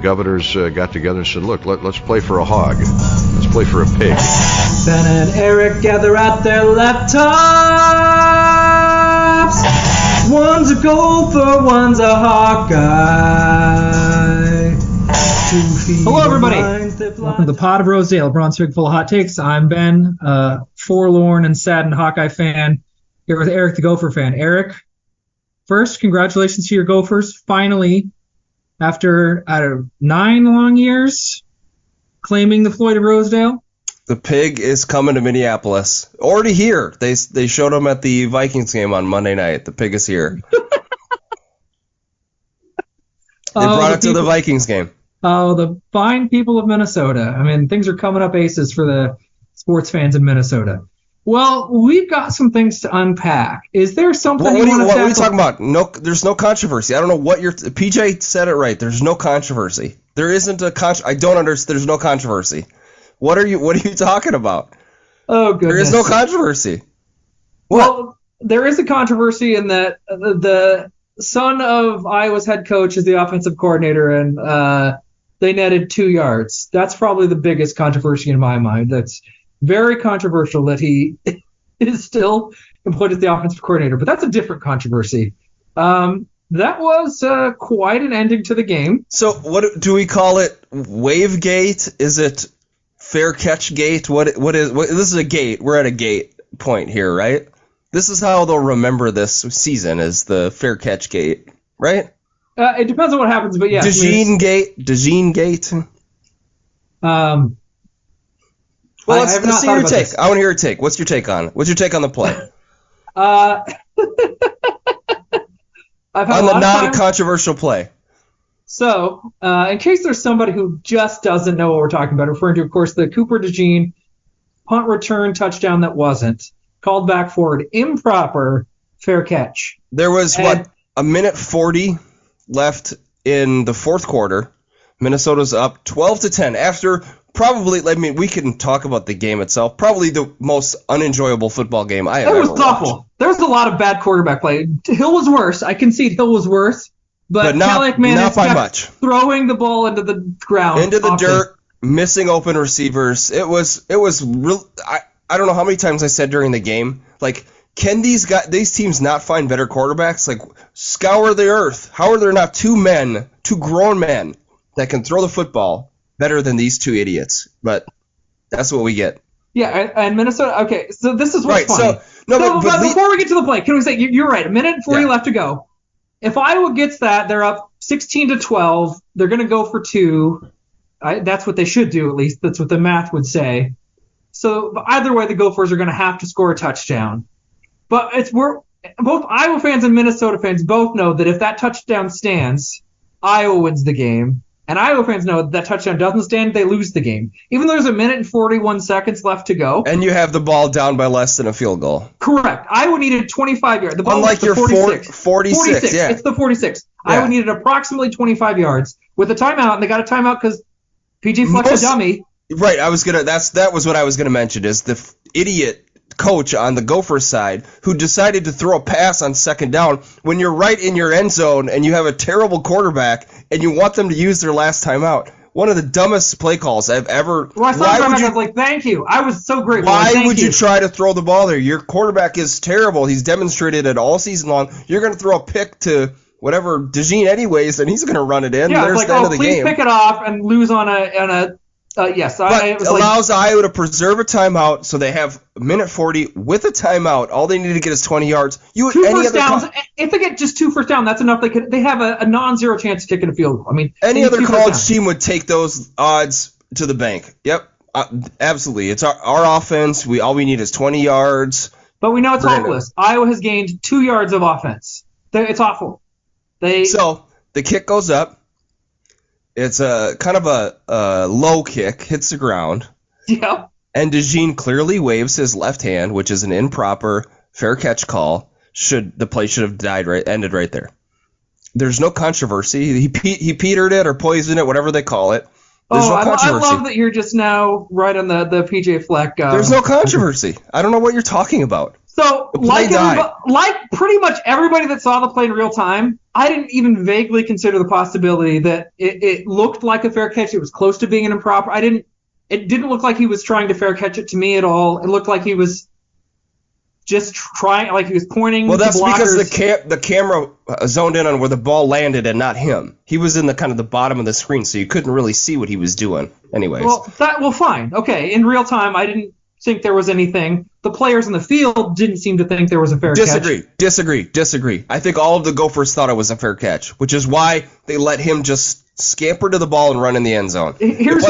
governors got together and said, look, let's play for a hog. Let's play for a pig. Ben and Eric gather at their laptops. One's a gopher, one's a Hawkeye. Hello, everybody. Welcome to the Pod of Rosedale, Brunswick full of hot takes. I'm Ben, forlorn and saddened Hawkeye fan, here with Eric, the Gopher fan. Eric, first, congratulations to your Gophers. Finally, after 9 long years, claiming the Floyd of Rosedale. The pig is coming to Minneapolis. Already here. They showed him at the Vikings game on Monday night. The pig is here. They brought it to the Vikings game. Oh, the fine people of Minnesota. I mean, things are coming up aces for the sports fans in Minnesota. Well, we've got some things to unpack. Is there something what are you talking about? No, there's no controversy. I don't know what PJ said it right. There's no controversy. There isn't a I don't understand. There's no controversy. What are you talking about? Oh, goodness. There is no controversy. What? Well, there is a controversy in that the son of Iowa's head coach is the offensive coordinator, and they netted 2 yards. That's probably the biggest controversy in my mind. That's very controversial that he is still employed as the offensive coordinator, but that's a different controversy. That was quite an ending to the game. So what do we call it? Wave gate? Is it fair catch gate? What this is a gate. We're at a gate point here, right? This is how they'll remember this season, is the fair catch gate, right? It depends on what happens, but yeah. DeJean gate. Well, let's see your take. I want to hear your take. What's your take on it? What's your take on the play? I've had on the non-controversial play. So, in case there's somebody who just doesn't know what we're talking about, referring to, of course, the Cooper DeJean punt return touchdown that wasn't called back forward, improper fair catch. There was, a minute 40 left in the fourth quarter. Minnesota's up 12-10 after probably, we can talk about the game itself, probably the most unenjoyable football game I have ever watched. It was awful. There was a lot of bad quarterback play. Hill was worse. I concede Hill was worse. But not by much. Throwing the ball into the ground. Into the dirt, missing open receivers. It was real. I don't know how many times I said during the game, can these teams not find better quarterbacks? Scour the earth. How are there not two grown men that can throw the football better than these two idiots? But that's what we get. Yeah, and Minnesota. Okay, so this is what's funny. But before we get to the play, can we say you're right? A minute and 40 left to go. If Iowa gets that, they're up 16-12. They're going to go for 2. That's what they should do, at least. That's what the math would say. So either way, the Gophers are going to have to score a touchdown. But both Iowa fans and Minnesota fans both know that if that touchdown stands, Iowa wins the game. And Iowa fans know that touchdown doesn't stand, they lose the game. Even though there's a minute and 41 seconds left to go. And you have the ball down by less than a field goal. Correct. Iowa needed 25 yards. The ball Unlike was your 46. 46, yeah. It's the 46. Yeah. Iowa needed approximately 25 yards with a timeout, and they got a timeout because PJ Fleck's a dummy. Right. That was what I was gonna mention, is the idiot coach on the Gophers side who decided to throw a pass on second down when you're right in your end zone and you have a terrible quarterback and you want them to use their last timeout. One of the dumbest play calls I've ever. Well, I was like, thank you. I was so grateful. Why would you try to throw the ball there? Your quarterback is terrible. He's demonstrated it all season long. You're going to throw a pick to whatever DeJean anyways, and he's going to run it in. Yeah, There's the end of the game. Please pick it off and lose on a yes. But it allows Iowa to preserve a timeout, so they have a minute 40 with a timeout. All they need to get is 20 yards. Two first downs. If they get just 2 first downs, that's enough. They have a non-zero chance of kicking a field goal. I mean, any other college team would take those odds to the bank. Yep, absolutely. It's our offense. All we need is 20 yards. But we know it's hopeless. Iowa has gained 2 yards of offense. It's awful. So the kick goes up. It's a kind of a low kick, hits the ground. Yeah. And DeJean clearly waves his left hand, which is an improper fair catch call. The play should have ended right there. There's no controversy. He petered it or poisoned it, whatever they call it. There's no controversy. I love that you're just now right on the PJ Fleck. There's no controversy. I don't know what you're talking about. So, like pretty much everybody that saw the play in real time, I didn't even vaguely consider the possibility that it looked like a fair catch. It was close to being an improper. It didn't look like he was trying to fair catch it to me at all. It looked like he was just trying, like he was pointing. Well, that's to blockers. because the camera zoned in on where the ball landed and not him. He was in the kind of the bottom of the screen, so you couldn't really see what he was doing. Anyways. Well, fine. Okay. In real time, I didn't think there was anything. The players in the field didn't seem to think there was a fair catch. Disagree. I think all of the Gophers thought it was a fair catch, which is why they let him just scamper to the ball and run in the end zone. It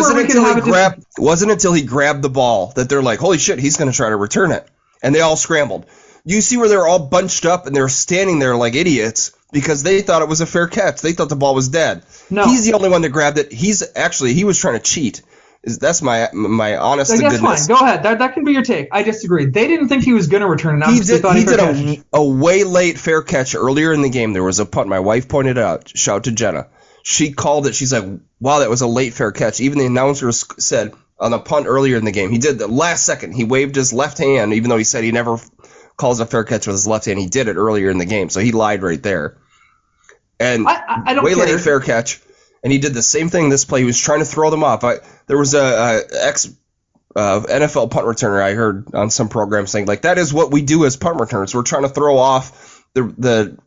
wasn't until he grabbed the ball that they're like, holy shit, he's going to try to return it. And they all scrambled. You see where they're all bunched up and they're standing there like idiots because they thought it was a fair catch. They thought the ball was dead. No. He's the only one that grabbed it. He was trying to cheat. That's my honest to goodness. That's fine. Go ahead. That can be your take. I disagree. They didn't think he was going to return it. He did a way late fair catch earlier in the game. There was a punt. My wife pointed it out. Shout out to Jenna. She called it. She's like, wow, that was a late fair catch. Even the announcer said on the punt earlier in the game, he did the last second. He waved his left hand, even though he said he never calls a fair catch with his left hand. He did it earlier in the game, so he lied right there. And I don't way care. Late fair catch. And he did the same thing this play. He was trying to throw them off. There was a NFL punt returner I heard on some program saying, like, that is what we do as punt returners. We're trying to throw off the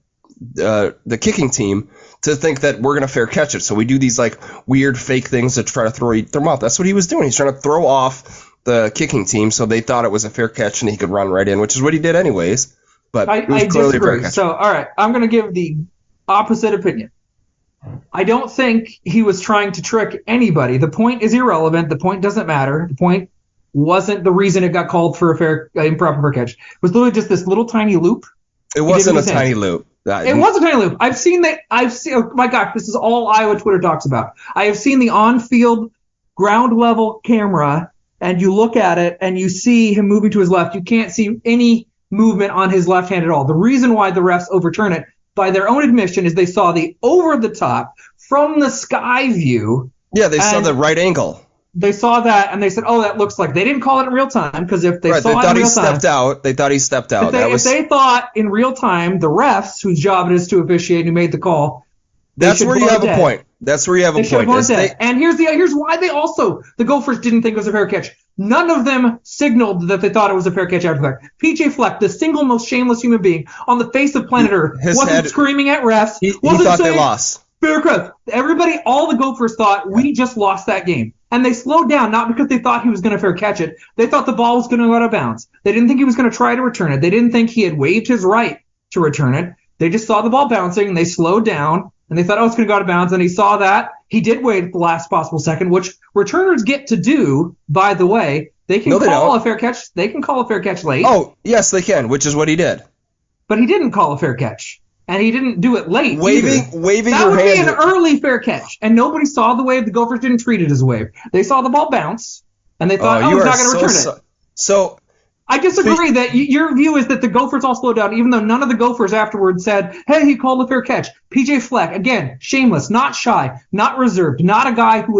kicking team to think that we're going to fair catch it. So we do these, like, weird fake things to try to throw them off. That's what he was doing. He's trying to throw off the kicking team so they thought it was a fair catch and he could run right in, which is what he did anyways. But it was clearly a fair catch. So, all right, I'm going to give the opposite opinion. I don't think he was trying to trick anybody. The point is irrelevant. The point doesn't matter. The point wasn't the reason it got called for improper fair catch. It was literally just this little tiny loop. It wasn't a tiny loop. It was a tiny loop. I've seen. Oh my gosh, this is all Iowa Twitter talks about. I have seen the on-field ground level camera, and you look at it and you see him moving to his left. You can't see any movement on his left hand at all. The reason why the refs overturn it, by their own admission, is they saw the over the top from the sky view. Yeah, they saw the right angle. They saw that and they said, "Oh, that looks like." They didn't call it in real time because if they saw it in real time, they thought he stepped out. If they thought in real time, the refs, whose job it is to officiate, who made the call, that's where you have a point. That's where you have a point. And here's why the Gophers didn't think it was a fair catch. None of them signaled that they thought it was a fair catch after that. PJ Fleck, the single most shameless human being on the face of planet Earth, wasn't screaming at refs. He thought they lost. Fair catch. Everybody, all the Gophers thought we just lost that game. And they slowed down, not because they thought he was going to fair catch it. They thought the ball was going to go out of bounds. They didn't think he was going to try to return it. They didn't think he had waived his right to return it. They just saw the ball bouncing, and they slowed down, and they thought, oh, it's going to go out of bounds. And he saw that. He did wait at the last possible second, which returners get to do, by the way. They can call a fair catch. They can call a fair catch late. Oh, yes, they can, which is what he did. But he didn't call a fair catch. And he didn't do it late. Waving your hand. That would be an early fair catch. And nobody saw the wave. The Gophers didn't treat it as a wave. They saw the ball bounce, and they thought, he's not going to return it. So I disagree that your view is that the Gophers all slowed down, even though none of the Gophers afterwards said, hey, he called a fair catch. PJ Fleck, again, shameless, not shy, not reserved, not a guy who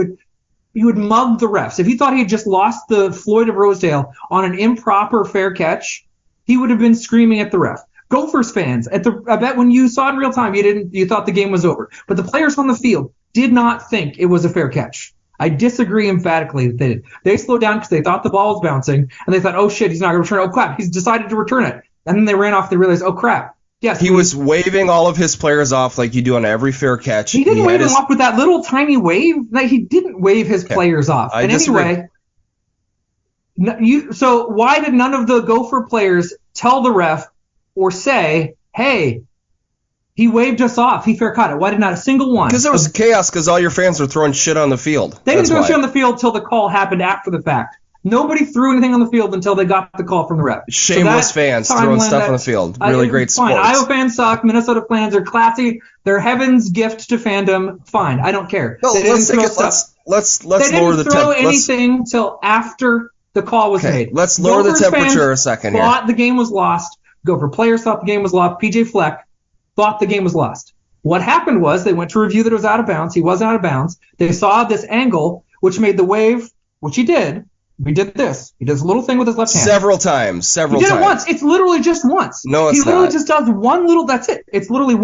would mug the refs. If he thought he had just lost the Floyd of Rosedale on an improper fair catch, he would have been screaming at the ref. Gophers fans, I bet when you saw it in real time, you thought the game was over. But the players on the field did not think it was a fair catch. I disagree emphatically that they did. They slowed down because they thought the ball was bouncing, and they thought, oh shit, he's not going to return it. Oh crap, he's decided to return it. And then they ran off. They realized, oh crap. Yes, he was waving all of his players off like you do on every fair catch. He didn't wave them off with that little tiny wave. He didn't wave his players off. And anyway, so why did none of the Gopher players tell the ref or say, hey, he waved us off. He fair caught it. Why did not a single one? Because there was chaos because all your fans were throwing shit on the field. They didn't throw shit on the field until the call happened after the fact. Nobody threw anything on the field until they got the call from the ref. Shameless fans throwing stuff on the field. Really great sports. Fine. Iowa fans suck. Minnesota fans are classy. They're heaven's gift to fandom. Fine. I don't care. No, let's lower the temperature. They didn't throw anything until after the call was made. Let's lower the temperature a second here. Thought the game was lost. Gopher players thought the game was lost. PJ Fleck thought the game was lost. What happened was they went to review that it was out of bounds. He wasn't out of bounds. They saw this angle, which made the wave, which he did, He did this. He does a little thing with his left hand. Several times. He did it once. It's literally just once. No, it's not. He literally not. just does one little, that's it. It's literally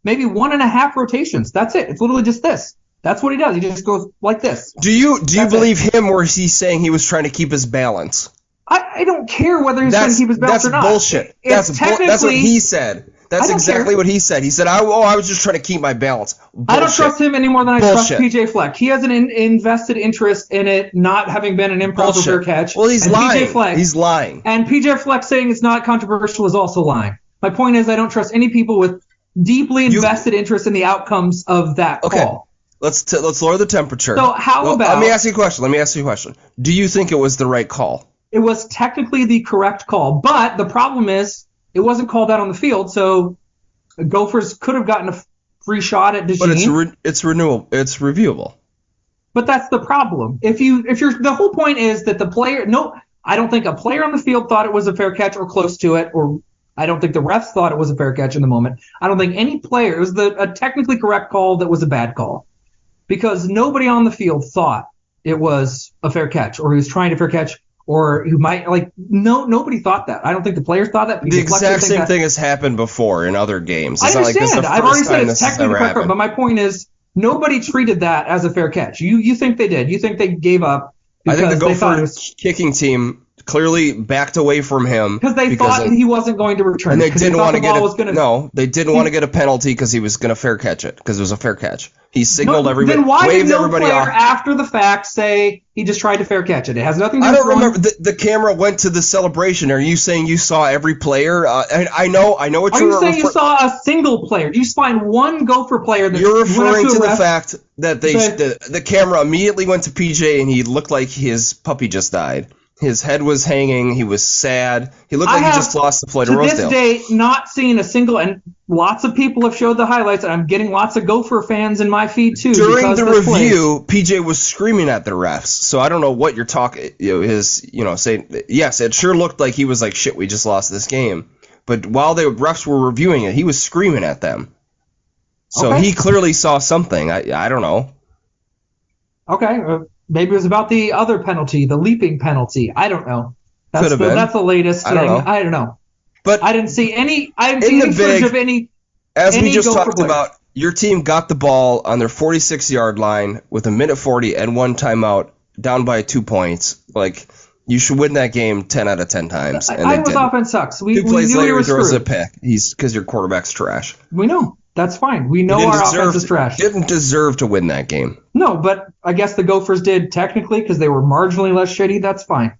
maybe 1.5 rotations. That's it. It's literally just this. That's what he does. He just goes like this. Do you believe him, or is he saying he was trying to keep his balance? I don't care whether he's trying to keep his balance or not. That's bullshit. That's what he said. That's exactly what he said. He said, I was just trying to keep my balance. Bullshit. I don't trust him any more than I trust PJ Fleck. He has an invested interest in it not having been an improper fair catch. Well, he's lying. He's lying. And PJ Fleck saying it's not controversial is also lying. My point is I don't trust any people with deeply invested interest in the outcomes of that call. Let's lower the temperature. So let me ask you a question. Do you think it was the right call? It was technically the correct call, but the problem is it wasn't called out on the field, so the Gophers could have gotten a free shot at DeJean. But it's reviewable. But that's the problem. The whole point is that the player, I don't think a player on the field thought it was a fair catch or close to it, or I don't think the refs thought it was a fair catch in the moment. I don't think any player, it was a technically correct call that was a bad call, because nobody on the field thought it was a fair catch, or he was trying to fair catch, or who might, nobody thought that. I don't think the players thought that. The exact same thing has happened before in other games. I understand. I've already said it's technically correct, but my point is nobody treated that as a fair catch. You think they did. You think they gave up. I think the Gophers kicking team clearly backed away from him because they thought he wasn't going to return. And they didn't want to get a penalty because he was going to fair catch it, because it was a fair catch. He signaled everybody. Then why did no player after the fact say he just tried to fair catch it? It has nothing to do with. I don't remember. The camera went to the celebration. Are you saying you saw every player? I know what you're. Are you saying you saw a single player? Do you find one Gopher player that you're referring to the fact that the camera immediately went to PJ and he looked like his puppy just died. His head was hanging. He was sad. He looked like he just lost the play to Rosedale. To this day, not seen a single, and lots of people have showed the highlights, and I'm getting lots of Gopher fans in my feed too. During the review, PJ was screaming at the refs. So I don't know what you're talking. Saying yes, it sure looked like he was like, shit, we just lost this game. But while the refs were reviewing it, he was screaming at them. So he clearly saw something. I don't know. Okay. Maybe it was about the other penalty, the leaping penalty. I don't know. That's the latest thing. I don't know. But I didn't see any. I didn't see any footage of any. As we just talked about, your team got the ball on their 46-yard line with 1:40 and one timeout, down by 2 points. Like, you should win that game 10 out of 10 times. Iowa's offense sucks. We 2 plays knew later, he throws screwed. a pick. Because your quarterback's trash. We know. That's fine. We know our offense is trash. Didn't deserve to win that game. No, but I guess the Gophers did technically because they were marginally less shitty. That's fine.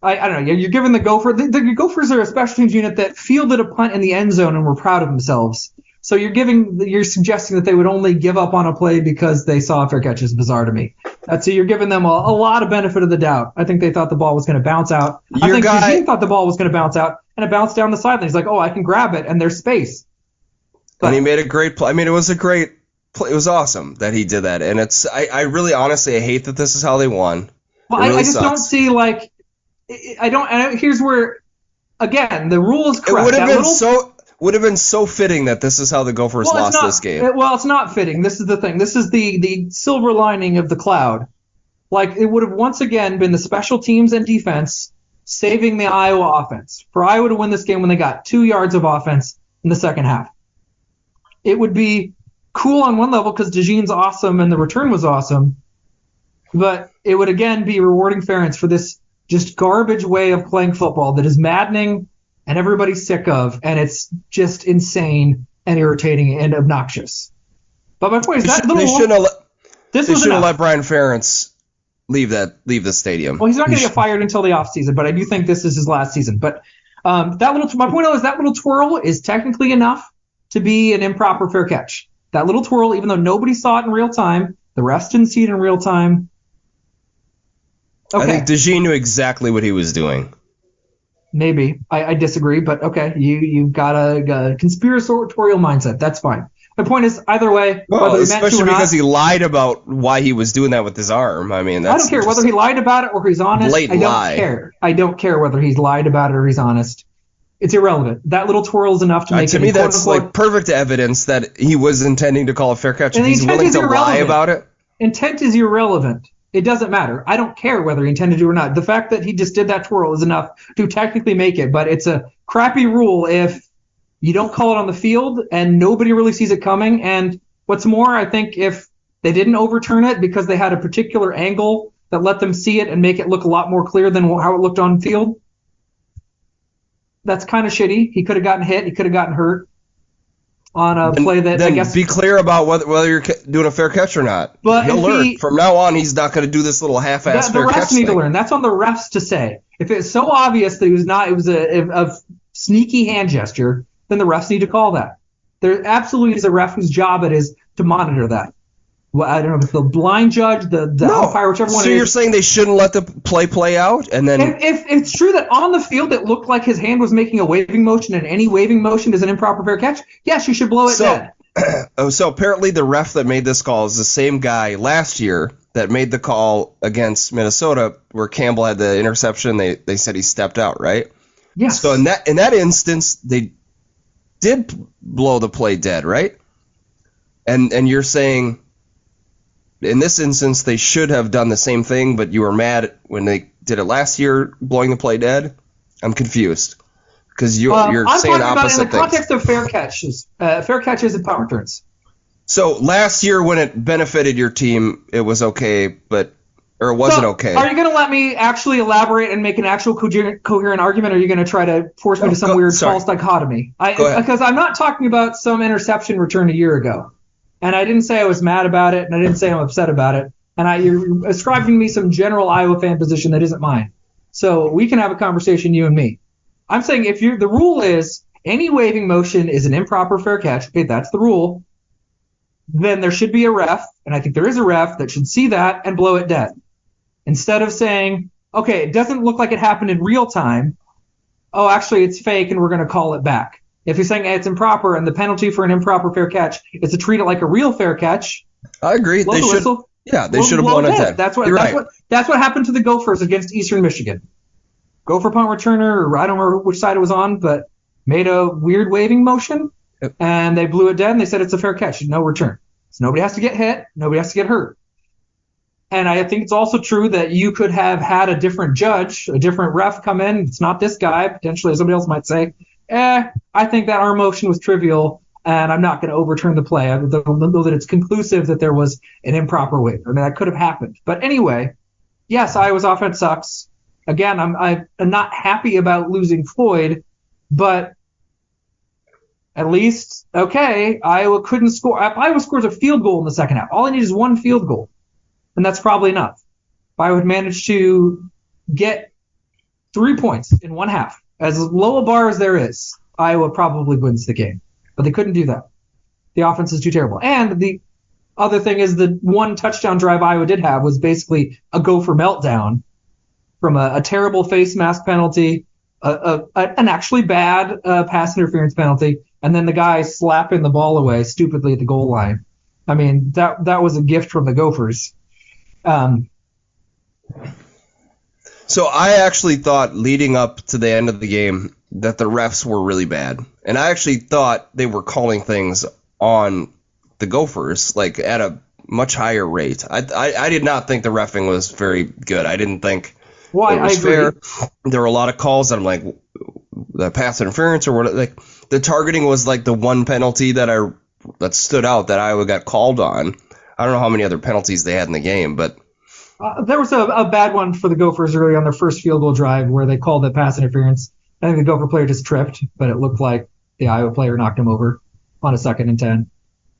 I don't know. You're giving the Gophers are a special teams unit that fielded a punt in the end zone and were proud of themselves. So you're suggesting that they would only give up on a play because they saw a fair catch. Is bizarre to me. So you're giving them a lot of benefit of the doubt. I think they thought the ball was going to bounce out. I think Eugene thought the ball was going to bounce out, and it bounced down the sideline. He's like, I can grab it, and there's space. And he made a great play. I mean, it was a great play. It was awesome that he did that. And I really honestly, I hate that this is how they won. Well, I just don't see here's where, again, the rule is correct. It would have been so fitting that this is how the Gophers lost this game. It's not fitting. This is the thing. This is the silver lining of the cloud. Like, it would have once again been the special teams and defense saving the Iowa offense. For Iowa to win this game when they got 2 yards of offense in the second half. It would be cool on one level because DeJean's awesome and the return was awesome, but it would again be rewarding ferents for this just garbage way of playing football that is maddening and everybody's sick of, and it's just insane and irritating and obnoxious. But my point is they shouldn't have let Brian Ferentz leave the stadium. Well, he's not going to get fired until the offseason, but I do think this is his last season. But my point is that little twirl is technically enough to be an improper fair catch. That little twirl, even though nobody saw it in real time, the refs didn't see it in real time. Okay. I think DeJean knew exactly what he was doing. Maybe. I disagree, but okay. You've got a conspiratorial mindset. That's fine. My point is, either way, well, especially because he lied about why he was doing that with his arm. I mean, I don't care whether he lied about it or he's honest. Blatant lie. Care. I don't care whether he's lied about it or he's honest. It's irrelevant. That little twirl is enough to make to me, that's like perfect evidence that he was intending to call a fair catch. If he's willing to lie about it. Intent is irrelevant. It doesn't matter. I don't care whether he intended to or not. The fact that he just did that twirl is enough to technically make it, but it's a crappy rule if you don't call it on the field and nobody really sees it coming. And what's more, I think if they didn't overturn it because they had a particular angle that let them see it and make it look a lot more clear than how it looked on field, that's kind of shitty. He could have gotten hit. He could have gotten hurt on a play that then I guess. Be clear about whether you're doing a fair catch or not. But he'll learn. From now on, he's not going to do this little half-ass fair catch The refs need thing. to learn. That's on the refs to say. If it's so obvious that it was a sneaky hand gesture, then the refs need to call that. There absolutely is a ref whose job it is to monitor that. Well, I don't know if it's the blind judge, the umpire, whichever one it is. So you're saying they shouldn't let the play out? And then if it's true that on the field it looked like his hand was making a waving motion and any waving motion is an improper fair catch, yes, you should blow it dead. So apparently the ref that made this call is the same guy last year that made the call against Minnesota where Campbell had the interception. They said he stepped out, right? Yes. So in that instance, they did blow the play dead, right? And you're saying in this instance they should have done the same thing, but you were mad when they did it last year, blowing the play dead? I'm confused because you're saying opposite things. In the context of fair catches and punt returns. So last year when it benefited your team, it was okay, or it wasn't okay. Are you going to let me actually elaborate and make an actual coherent argument, or are you going to try to force me to some weird false dichotomy? Because I'm not talking about some interception return a year ago. And I didn't say I was mad about it, and I didn't say I'm upset about it. And you're ascribing me some general Iowa fan position that isn't mine. So we can have a conversation, you and me. I'm saying the rule is any waving motion is an improper fair catch. Okay, that's the rule. Then there should be a ref, and I think there is a ref that should see that and blow it dead. Instead of saying, okay, it doesn't look like it happened in real time. Oh, actually, it's fake, and we're going to call it back. If you're saying hey, it's improper, and the penalty for an improper fair catch is to treat it like a real fair catch, I agree. They should. Yeah, they should have blown it dead. That's what happened to the Gophers against Eastern Michigan. Gopher punt returner, or I don't remember which side it was on, but made a weird waving motion, and they blew it dead, and they said it's a fair catch, no return. So nobody has to get hit, nobody has to get hurt. And I think it's also true that you could have had a different judge, a different ref come in. It's not this guy. Potentially somebody else might say, I think that our motion was trivial, and I'm not going to overturn the play. I know that it's conclusive that there was an improper waiver. I mean, that could have happened. But anyway, yes, Iowa's offense sucks. Again, I'm not happy about losing Floyd, but at least, okay, Iowa couldn't score. Iowa scores a field goal in the second half. All I need is one field goal, and that's probably enough. If I would manage to get 3 points in one half, as low a bar as there is, Iowa probably wins the game. But they couldn't do that. The offense is too terrible. And the other thing is the one touchdown drive Iowa did have was basically a Gopher meltdown from a terrible face mask penalty, an actually bad pass interference penalty, and then the guy slapping the ball away stupidly at the goal line. I mean, that was a gift from the Gophers. So I actually thought leading up to the end of the game that the refs were really bad. And I actually thought they were calling things on the Gophers like at a much higher rate. I did not think the reffing was very good. I didn't think it was fair. There were a lot of calls that I'm like, the pass interference or what, like the targeting was like the one penalty that stood out that Iowa got called on. I don't know how many other penalties they had in the game, but there was a bad one for the Gophers early on their first field goal drive where they called the pass interference. I think the Gopher player just tripped, but it looked like the Iowa player knocked him over on a 2nd and 10.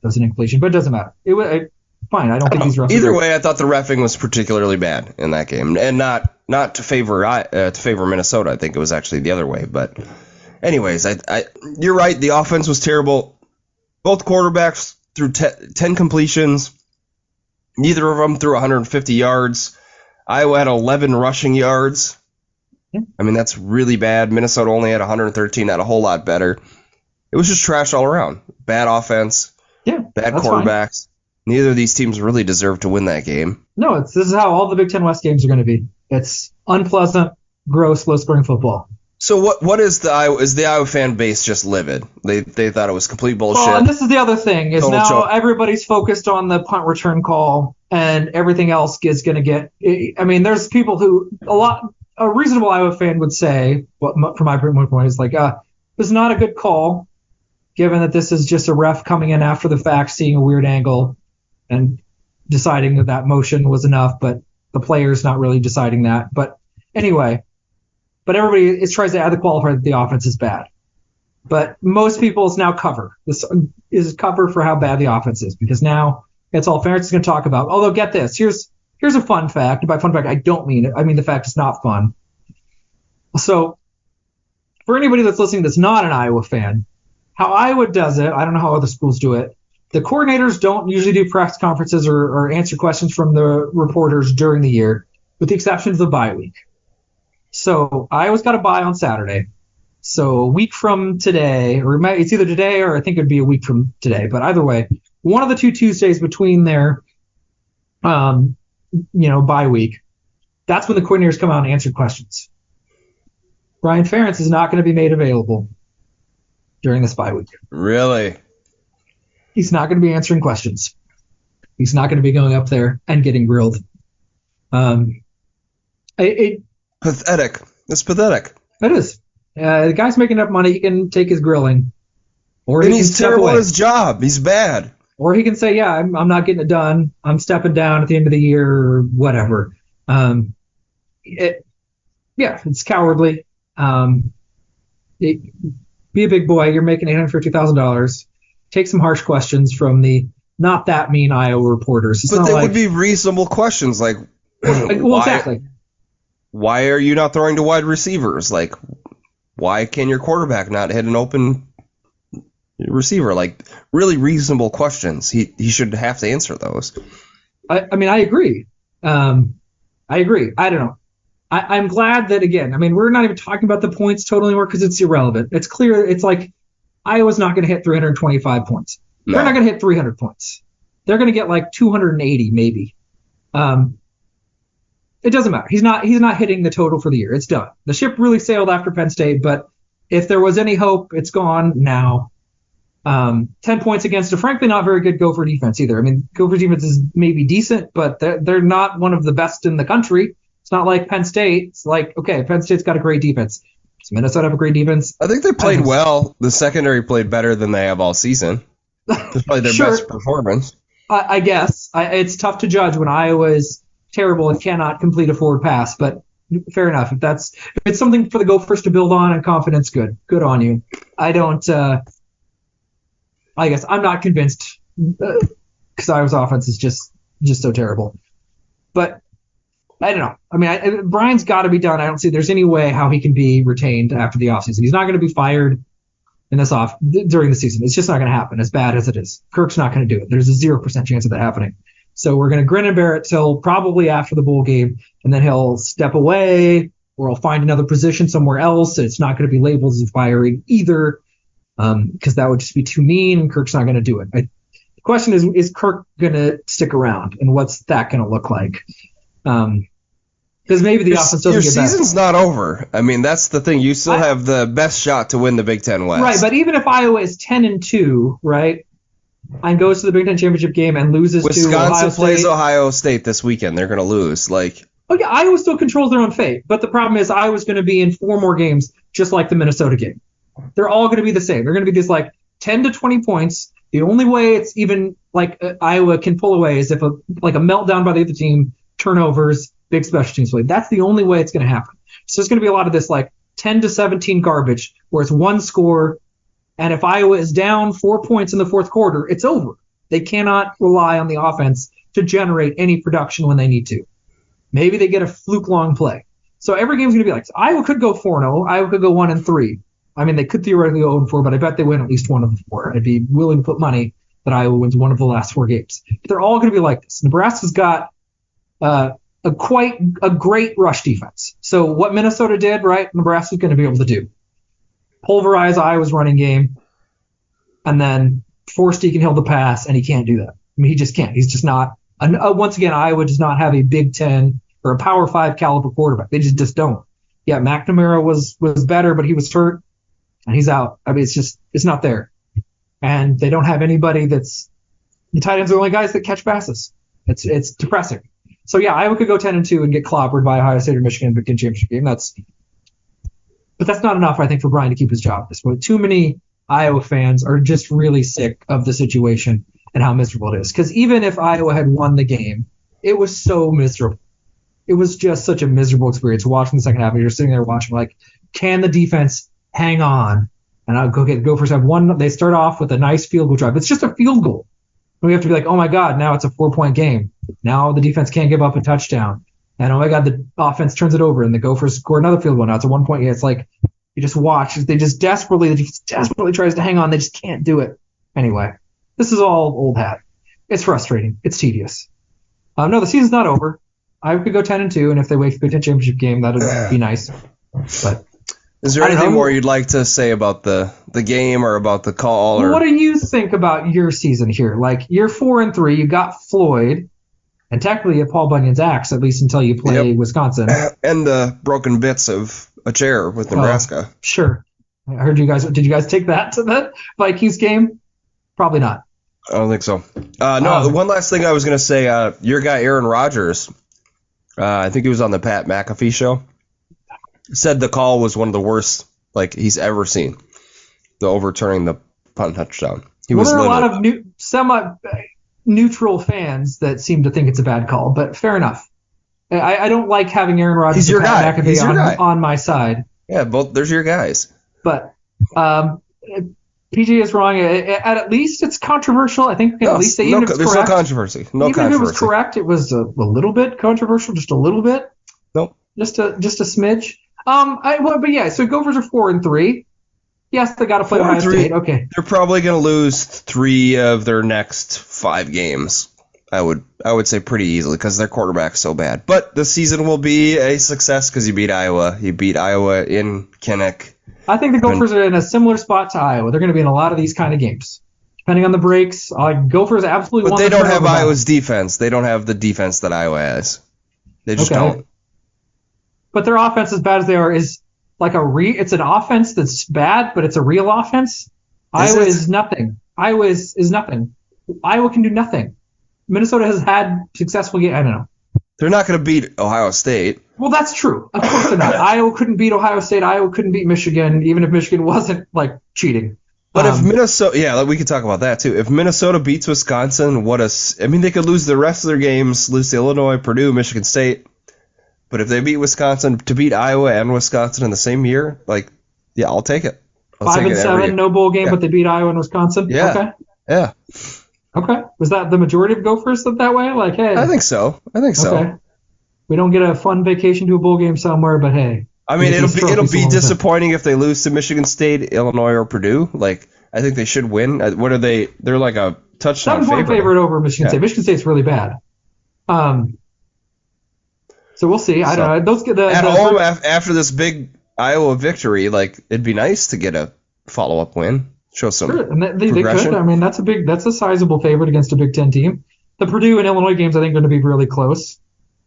It was an incompletion, but it doesn't matter. It was fine. I don't think these refs. Either way, I thought the reffing was particularly bad in that game, and not to favor Minnesota. I think it was actually the other way. But anyways, you're right. The offense was terrible. Both quarterbacks threw 10 completions. Neither of them threw 150 yards. Iowa had 11 rushing yards. Yeah. I mean, that's really bad. Minnesota only had 113, not a whole lot better. It was just trash all around. Bad offense, bad quarterbacks. Fine. Neither of these teams really deserved to win that game. No, this is how all the Big Ten West games are going to be. It's unpleasant, gross, low-scoring football. So what is the Iowa fan base just livid? They thought it was complete bullshit. Well, and this is the other thing is Total now joke. everybody's focused on the punt return call, and everything else is going to get. I mean, there's people who a reasonable Iowa fan would say, from my point, is like, this is not a good call, given that this is just a ref coming in after the fact, seeing a weird angle, and deciding that motion was enough, but the player's not really deciding that. But anyway, everybody tries to add the qualifier that the offense is bad. But most people's now cover. This is cover for how bad the offense is, because now it's all Ferentz is going to talk about. Although, get this. Here's a fun fact. By fun fact, I don't mean it. I mean the fact it's not fun. So, for anybody that's listening that's not an Iowa fan, how Iowa does it, I don't know how other schools do it. The coordinators don't usually do press conferences or answer questions from the reporters during the year, with the exception of the bye week. So Iowa's got a bye on Saturday. So a week from today, or it's either today or I think it'd be a week from today. But either way, one of the two Tuesdays between their, bye week, that's when the coordinators come out and answer questions. Brian Ferentz is not going to be made available during this bye week. Really? He's not going to be answering questions. He's not going to be going up there and getting grilled. Pathetic. It's pathetic. It is. The guy's making enough money. He can take his grilling. Or And he's terrible at his job. He's bad. Or he can say, yeah, I'm not getting it done. I'm stepping down at the end of the year or whatever. It's cowardly. Be a big boy. You're making $850,000. Take some harsh questions from the not that mean Iowa reporters. It's but not they like, would be reasonable questions. Like, exactly. Why are you not throwing to wide receivers? Like, why can your quarterback not hit an open receiver? Like, really reasonable questions. He should have to answer those. I mean, I agree. I agree. I don't know. I'm glad that, again, I mean, we're not even talking about the points totally anymore because it's irrelevant. It's clear. It's like Iowa's not going to hit 325 points. No. They're not going to hit 300 points. They're going to get like 280 maybe. It doesn't matter. He's not hitting the total for the year. It's done. The ship really sailed after Penn State, but if there was any hope, it's gone now. 10 points against a frankly not very good Gopher defense either. I mean, Gopher defense is maybe decent, but they're not one of the best in the country. It's not like Penn State. It's like, okay, Penn State's got a great defense. Does Minnesota have a great defense? I think they played well. The secondary played better than they have all season. It's probably their best performance. I guess. It's tough to judge when Iowa is terrible and cannot complete a forward pass, but fair enough. If it's something for the Gophers to build on and confidence, good on you. I guess I'm not convinced because Iowa's offense is just so terrible. But I don't know. I mean, Brian's got to be done. I don't see there's any way how he can be retained after the offseason. He's not going to be fired during the season. It's just not going to happen, as bad as it is. Kirk's not going to do it. There's a 0% chance of that happening. So we're going to grin and bear it till probably after the bowl game, and then he'll step away or he'll find another position somewhere else. It's not going to be labeled as a firing either, because that would just be too mean, and Kirk's not going to do it. The question is Kirk going to stick around, and what's that going to look like? Because maybe the offense doesn't get better. Your season's not over. I mean, that's the thing. You still have the best shot to win the Big Ten West. Right, but even if Iowa is 10-2, right, and goes to the Big Ten championship game and loses to Ohio State. Wisconsin plays Ohio State this weekend. They're going to lose. Oh yeah, Iowa still controls their own fate. But the problem is Iowa's going to be in 4 more games, just like the Minnesota game. They're all going to be the same. They're going to be this like 10 to 20 points. The only way it's even like Iowa can pull away is if a meltdown by the other team, turnovers, big special teams play. That's the only way it's going to happen. So there's going to be a lot of this like 10 to 17 garbage where it's one score. And if Iowa is down 4 points in the fourth quarter, it's over. They cannot rely on the offense to generate any production when they need to. Maybe they get a fluke long play. So every game's going to be like, so Iowa could go 4-0. Iowa could go 1-3. I mean, they could theoretically go 0-4, but I bet they win at least one of the 4. I'd be willing to put money that Iowa wins one of the last 4 games. But they're all going to be like this. Nebraska's got a great rush defense. So what Minnesota did, right, Nebraska's going to be able to do. Pulverize Iowa's running game, and then force Deacon Hill to pass, and he can't do that. I mean, he just can't. He's just not. Once again, Iowa does not have a Big Ten or a Power 5 caliber quarterback. They just don't. Yeah, McNamara was better, but he was hurt and he's out. I mean, it's not there. And they don't have anybody the tight ends are the only guys that catch passes. It's depressing. So yeah, Iowa could go 10-2 and get clobbered by Ohio State or Michigan in the Big Ten championship game. But that's not enough, I think, for Brian to keep his job. Too many Iowa fans are just really sick of the situation and how miserable it is. Because even if Iowa had won the game, it was so miserable. It was just such a miserable experience watching the second half. And you're sitting there watching, like, can the defense hang on? And I'll go Gophers have one. They start off with a nice field goal drive. It's just a field goal. And we have to be like, oh my God, now it's a 4-point game. Now the defense can't give up a touchdown. And oh my God, the offense turns it over and the Gophers score another field goal. Now it's a 1-point game. It's like you just watch. The defense desperately tries to hang on. They just can't do it. Anyway, this is all old hat. It's frustrating. It's tedious. No, the season's not over. I could go 10-2, and if they wait for the Big Ten championship game, that would be nice. But is there anything more you'd like to say about the game or about the call? Or... What do you think about your season here? Like, you're 4-3. You got Floyd, and technically a Paul Bunyan's axe, at least until you play Wisconsin. And the broken bits of a chair with Nebraska. Sure. I heard you guys. Did you guys take that to the Vikings game? Probably not. I don't think so. The one last thing I was going to say, your guy Aaron Rodgers, I think he was on the Pat McAfee show, said the call was one of the worst he's ever seen, the overturning the punt touchdown. There are a lot of semi-neutral fans that seem to think it's a bad call, but fair enough. I don't like having Aaron Rodgers and Pat McAfee on my side. Yeah, there's your guys. But PJ is wrong. At least it's controversial. I think we can at least say even if it's correct. There's no controversy. If it was correct, it was a little bit controversial, just a little bit. Nope. Just a smidge. But yeah, so Gophers are 4-3. Yes, they got to play Ohio State. Okay. They're probably going to lose 3 of their next 5 games. I would say pretty easily because their quarterback's so bad. But the season will be a success because you beat Iowa. You beat Iowa in Kinnick. I think the Gophers are in a similar spot to Iowa. They're going to be in a lot of these kind of games. Depending on the breaks, Gophers absolutely want to. But they don't have Iowa's defense. They don't have the defense that Iowa has. They just don't. But their offense, as bad as they are, is like it's an offense that's bad, but it's a real offense. Iowa is nothing. Iowa is nothing. Iowa can do nothing. Minnesota has had successful games. I don't know. They're not going to beat Ohio State. Well, that's true. Of course they're not. Iowa couldn't beat Ohio State. Iowa couldn't beat Michigan, even if Michigan wasn't cheating. But if Minnesota, we could talk about that too. If Minnesota beats Wisconsin, they could lose the rest of their games, lose to Illinois, Purdue, Michigan State. But if they beat Wisconsin, to beat Iowa and Wisconsin in the same year, I'll take it. 5-7, no bowl game, but they beat Iowa and Wisconsin. Yeah. Okay. Yeah. Okay. Was that the majority of Gophers that way? Hey. I think so. Okay. We don't get a fun vacation to a bowl game somewhere, but hey. I mean, it'll be disappointing if they lose to Michigan State, Illinois, or Purdue. I think they should win. What are they? They're like a touchdown 7-point favorite over Michigan State. Michigan State's really bad. So we'll see. I don't know. At home after this big Iowa victory, it'd be nice to get a follow-up win. Show some and they could. I mean, that's a sizable favorite against a Big Ten team. The Purdue and Illinois games, I think, are going to be really close.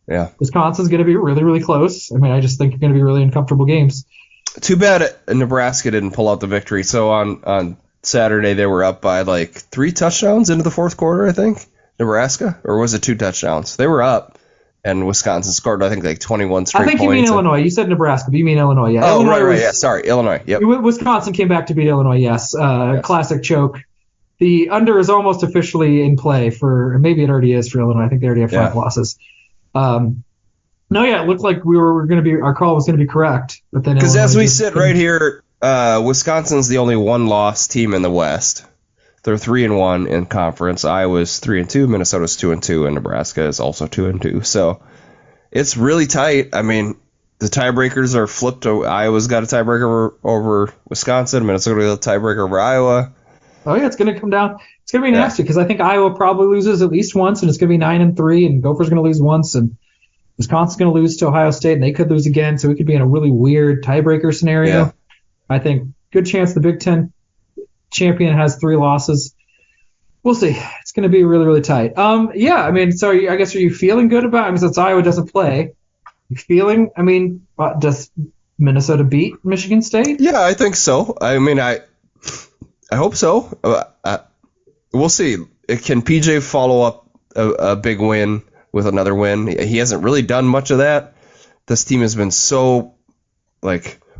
Yeah. Wisconsin's going to be really, really close. I mean, I just think they're going to be really uncomfortable games. Too bad Nebraska didn't pull out the victory. So on Saturday, they were up by 3 touchdowns into the fourth quarter, I think. Nebraska? Or was it 2 touchdowns? They were up, and Wisconsin scored, I think, 21 straight points. I think you mean Illinois. You said Nebraska, but you mean Illinois, yeah. Oh, right, yeah. Sorry, Illinois, yep. Wisconsin came back to beat Illinois, yes. Yes. Classic choke. The under is almost officially in play maybe it already is for Illinois. I think they already have 5 losses. It looked like our call was going to be correct. But then because as we sit right here, Wisconsin's the only 1-loss team in the West. They're 3-1 in conference. Iowa's 3-2, Minnesota's 2-2, and Nebraska is also 2-2. So it's really tight. I mean, the tiebreakers are flipped. Iowa's got a tiebreaker over Wisconsin. Minnesota got a tiebreaker over Iowa. Oh yeah, it's going to come down. It's going to be nasty because I think Iowa probably loses at least once, and it's going to be 9-3, and Gophers going to lose once, and Wisconsin's going to lose to Ohio State, and they could lose again. So we could be in a really weird tiebreaker scenario. Yeah. I think good chance the Big Ten champion has 3 losses. We'll see. It's going to be really, really tight. I mean, so I guess are you feeling good about it? I mean, since Iowa doesn't play, you feeling? I mean, Minnesota beat Michigan State? Yeah, I think so. I mean, I hope so. We'll see. Can PJ follow up a big win with another win? He hasn't really done much of that. This team has been so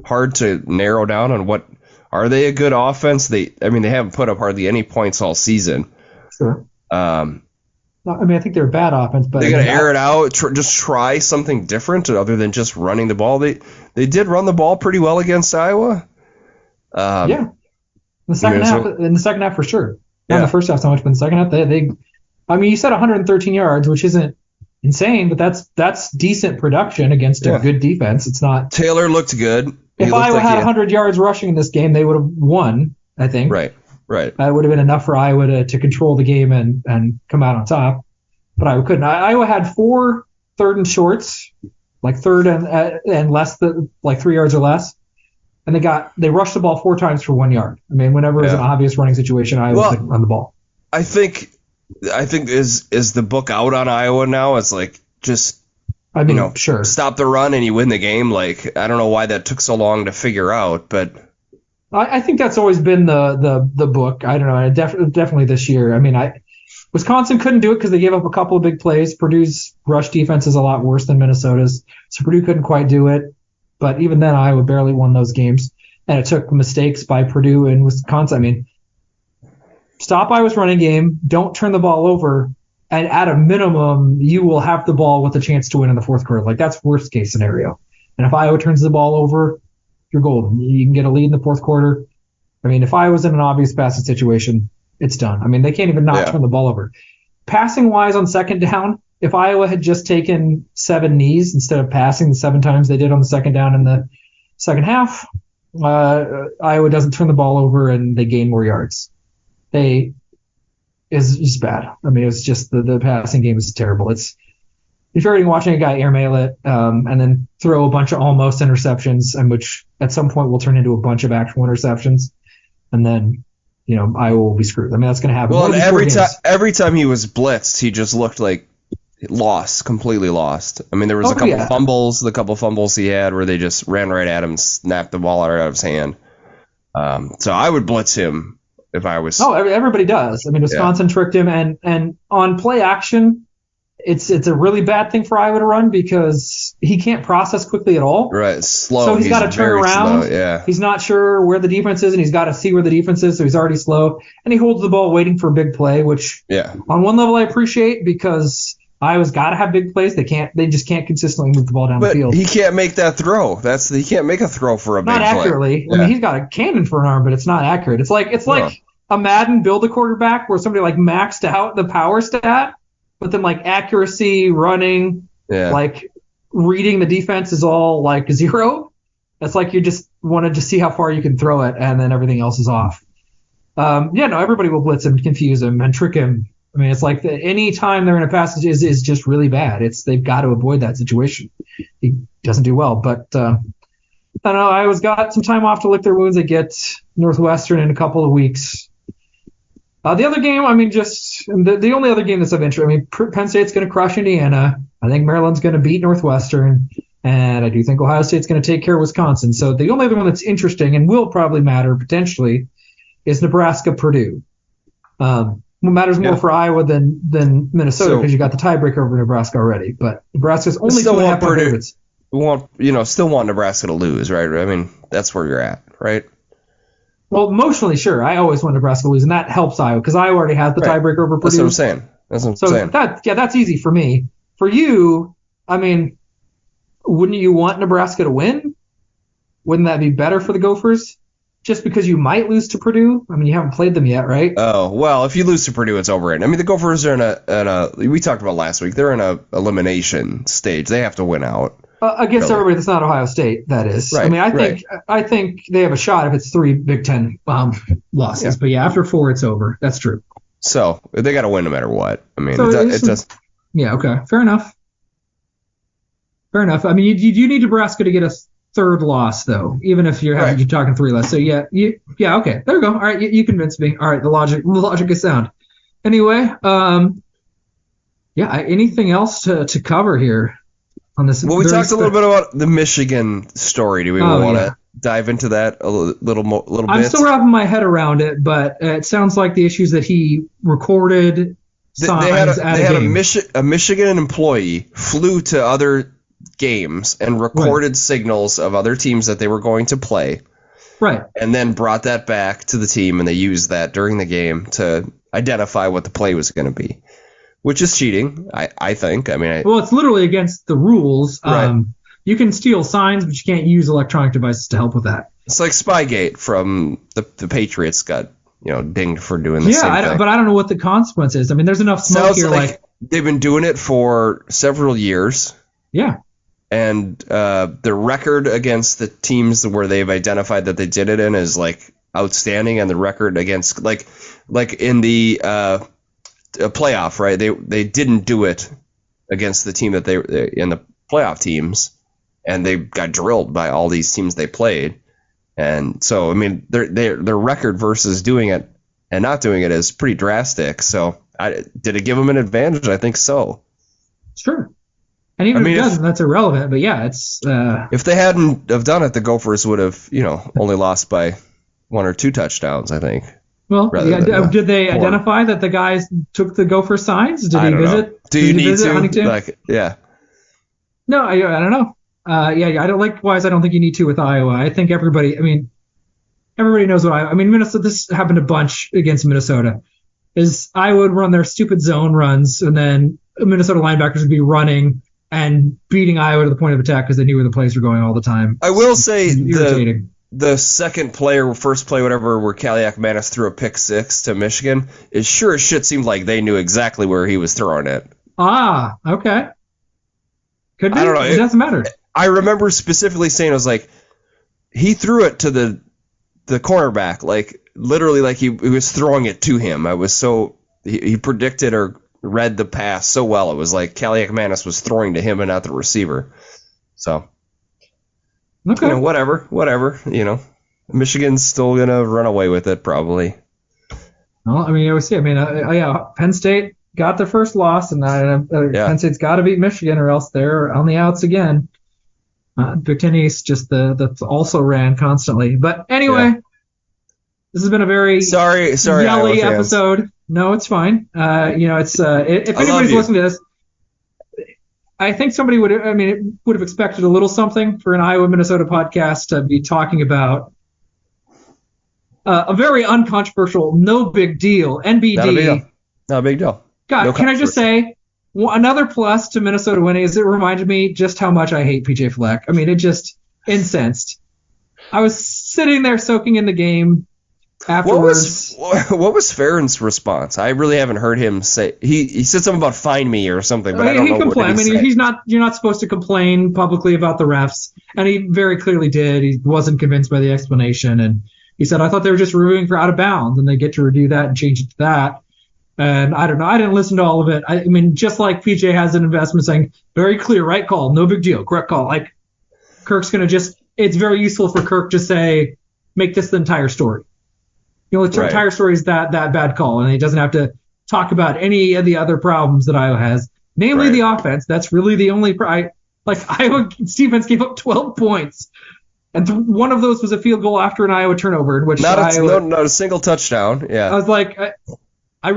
hard to narrow down on what are they a good offense. They haven't put up hardly any points all season. Sure. I think they're a bad offense, but they're gonna air it out. Just try something different other than just running the ball. They did run the ball pretty well against Iowa. Yeah. In the second half for sure. Not in the first half so much, but in the second half they you said 113 yards, which isn't insane, but that's decent production against a good defense. It's not. Taylor looked good. If Iowa had 100 yards rushing in this game, they would have won, I think. Right. That would have been enough for Iowa to control the game and come out on top. But Iowa couldn't. Iowa had 4 third and shorts, third and less than 3 yards or less. And they rushed the ball 4 times for 1 yard. Whenever it was an obvious running situation, Iowa could run the ball. I think is the book out on Iowa now? It's sure. Stop the run and you win the game. I don't know why that took so long to figure out, but I think that's always been the book. I don't know. Definitely this year. Wisconsin couldn't do it because they gave up a couple of big plays. Purdue's rush defense is a lot worse than Minnesota's, so Purdue couldn't quite do it. But even then, Iowa barely won those games, and it took mistakes by Purdue and Wisconsin. Stop Iowa's running game, don't turn the ball over, and at a minimum, you will have the ball with a chance to win in the fourth quarter. That's worst case scenario. And if Iowa turns the ball over, you're golden. You can get a lead in the fourth quarter. If Iowa's in an obvious passing situation, it's done. They can't even turn the ball over. Passing wise on second down, if Iowa had just taken 7 knees instead of passing the 7 times they did on the second down in the second half, Iowa doesn't turn the ball over and they gain more yards. It's just bad. It's just the passing game is terrible. If you're already watching a guy airmail it and then throw a bunch of almost interceptions, and which at some point will turn into a bunch of actual interceptions, and then Iowa will be screwed. That's going to happen. Well, every time he was blitzed, he just looked completely lost. There was a couple fumbles he had where they just ran right at him, snapped the ball out of his hand. So I would blitz him if I was. Oh, everybody does. Wisconsin tricked him, and on play action, it's a really bad thing for Iowa to run because he can't process quickly at all. Right, slow. So he's got to turn around. Slow, yeah. He's not sure where the defense is, and he's got to see where the defense is, so he's already slow. And he holds the ball waiting for a big play, which on one level I appreciate because Iowa's got to have big plays. They just can't consistently move the ball down the field. He can't make that throw. He can't make a throw for a big play. Not accurately. Yeah. He's got a cannon for an arm, but it's not accurate. It's like a Madden build a quarterback where somebody maxed out the power stat, but then accuracy, running, reading the defense is all 0. That's you just wanted to see how far you can throw it, and then everything else is off. Everybody will blitz him, confuse him, and trick him. It's any time they're in a passage is just really bad. They've got to avoid that situation. He doesn't do well, but I don't know. Iowa's got some time off to lick their wounds. They get Northwestern in a couple of weeks. The other game, the only other game that's of interest, Penn State's going to crush Indiana. I think Maryland's going to beat Northwestern. And I do think Ohio State's going to take care of Wisconsin. So the only other one that's interesting and will probably matter potentially is Nebraska-Purdue. What matters more for Iowa than Minnesota because you got the tiebreaker over Nebraska already. But Nebraska's only 2.5 point favorites. Still want Nebraska to lose, right? That's where you're at, right? Well, emotionally, sure. I always want Nebraska to lose, and that helps Iowa because Iowa already has the tiebreaker over Purdue. That's what I'm saying. That's easy for me. For you, wouldn't you want Nebraska to win? Wouldn't that be better for the Gophers? Just because you might lose to Purdue? You haven't played them yet, right? Oh, well, if you lose to Purdue, it's over. The Gophers are in a we talked about last week, they're in a elimination stage. They have to win out. Against everybody that's not Ohio State, that is. Right, I think they have a shot if it's 3 Big Ten losses. But after 4, it's over. That's true. So they got to win no matter what. It does. Yeah. Okay. Fair enough. You need Nebraska to get a 3rd loss though, even if you're talking 3 less. So yeah. Okay. There we go. All right. You convinced me. All right. The logic is sound. Anyway. Anything else to cover here? on this. Well, we talked a little bit about the Michigan story. Do we want to dive into that a little bit? I'm still wrapping my head around it, but it sounds like the issues that he recorded signs a Michigan employee flew to other games and recorded signals of other teams that they were going to play. Right. And then brought that back to the team, and they used that during the game to identify what the play was going to be, which is cheating, I think. I mean, well, it's literally against the rules. Right. You can steal signs, but you can't use electronic devices to help with that. It's like Spygate from the Patriots got dinged for doing the same thing. But I don't know what the consequence is. I mean, there's enough smoke here. Like they've been doing it for several years. Yeah. And the record against the teams where they've identified that they did it in is like outstanding, and the record against like in the playoff, right? They didn't do it against the team that they in the playoff teams, and they got drilled by all these teams they played. And so I mean their record versus doing it and not doing it is pretty drastic. So did it give them an advantage? I think so. Sure. And even if it doesn't, that's irrelevant. But yeah, it's if they hadn't have done it, the Gophers would have, only lost by 1 or 2 touchdowns, I think. Well, did they identify that the guys took the Gopher signs? Did he visit? Do you need to? Huntington? No, I don't know. I don't likewise. I don't think you need to with Iowa. I think everybody knows what I mean. Minnesota. This happened a bunch against Minnesota. Is Iowa would run their stupid zone runs, and then Minnesota linebackers would be running and beating Iowa to the point of attack because they knew where the plays were going all the time. I will say the second play or first play, whatever, where Kaliak-Manis threw a pick 6 to Michigan, it sure as shit seemed like they knew exactly where he was throwing it. Ah, okay. Could be. I don't know. It doesn't matter. I remember specifically saying, I was like, he threw it to the cornerback, like literally like he was throwing it to him. I was so he predicted or read the pass so well. It was like Kaliak-Manis was throwing to him and not the receiver. So, okay, whatever. Michigan's still gonna run away with it probably. Well, I mean, Penn State got their first loss, and Penn State's got to beat Michigan, or else they're on the outs again. Big Ten East just that's also ran constantly. But anyway, this has been a very sorry yelly episode. No, it's fine. It's if anybody's listening to this, I think somebody would have expected a little something for an Iowa Minnesota podcast to be talking about a very uncontroversial, no big deal NBD. Not a big deal. God, can I just say another plus to Minnesota winning is it reminded me just how much I hate PJ Fleck. I mean, it just incensed. I was sitting there soaking in the game. Afterwards, what was Farron's response? I really haven't heard him say. He said something about find me or something, but I don't know what he said. You're not supposed to complain publicly about the refs, and he very clearly did. He wasn't convinced by the explanation, and he said, "I thought they were just reviewing for out of bounds, and they get to review that and change it to that." And I don't know. I didn't listen to all of it. I mean, just like PJ has an investment saying, very clear, right call, no big deal, correct call. Like Kirk's gonna it's very useful for Kirk to say, make this the entire story. The entire story is that bad call, and he doesn't have to talk about any of the other problems that Iowa has, namely the offense. That's really the only Iowa defense gave up 12 points, and one of those was a field goal after an Iowa turnover, in which not a single touchdown. Yeah, I was like, I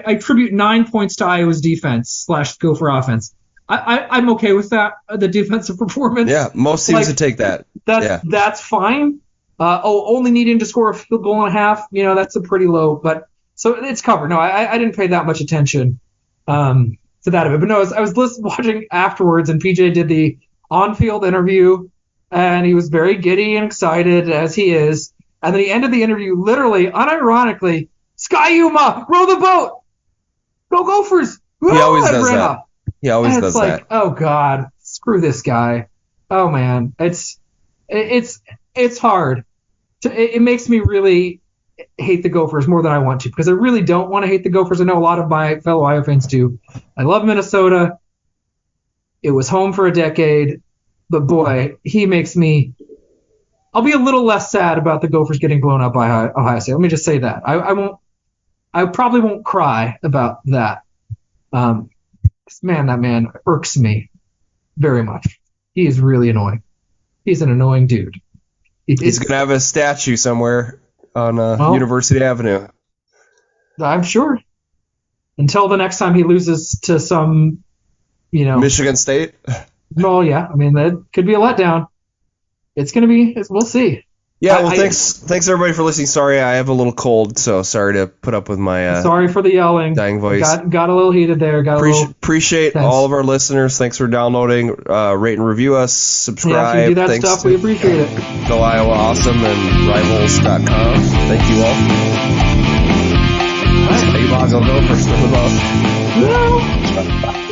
attribute 9 points to Iowa's defense / Gopher offense. I'm okay with that, the defensive performance. Yeah, most teams would take that. That's fine. Only needing to score a field goal and a half, that's a pretty low, but so it's covered. No, I didn't pay that much attention to that of it. But no, I was watching afterwards, and PJ did the on-field interview, and he was very giddy and excited, as he is. And then he ended the interview literally, unironically, Sky-Yuma, row the boat! Go Gophers! He always does that. He always does that. Oh, God, screw this guy. Oh, man, it's hard. It makes me really hate the Gophers more than I want to, because I really don't want to hate the Gophers. I know a lot of my fellow Iowa fans do. I love Minnesota. It was home for a decade, but boy, he makes me. I'll be a little less sad about the Gophers getting blown up by Ohio State. Let me just say that. I won't. I probably won't cry about that. Man, that man irks me. very much. He is really annoying. He's an annoying dude. He's going to have a statue somewhere on University Avenue. I'm sure. Until the next time he loses to some, Michigan State? Well, yeah. I mean, that could be a letdown. It's going to be, we'll see. Yeah, well, thanks everybody for listening. Sorry, I have a little cold, so sorry to put up with my sorry for the yelling. Dying voice. Got a little heated there. Appreciate all of our listeners. Thanks for downloading. Rate and review us. Subscribe. Yeah, if you do that stuff, we appreciate it. Go Iowa Awesome and Rivals.com. Thank you all. All right, you go first. No.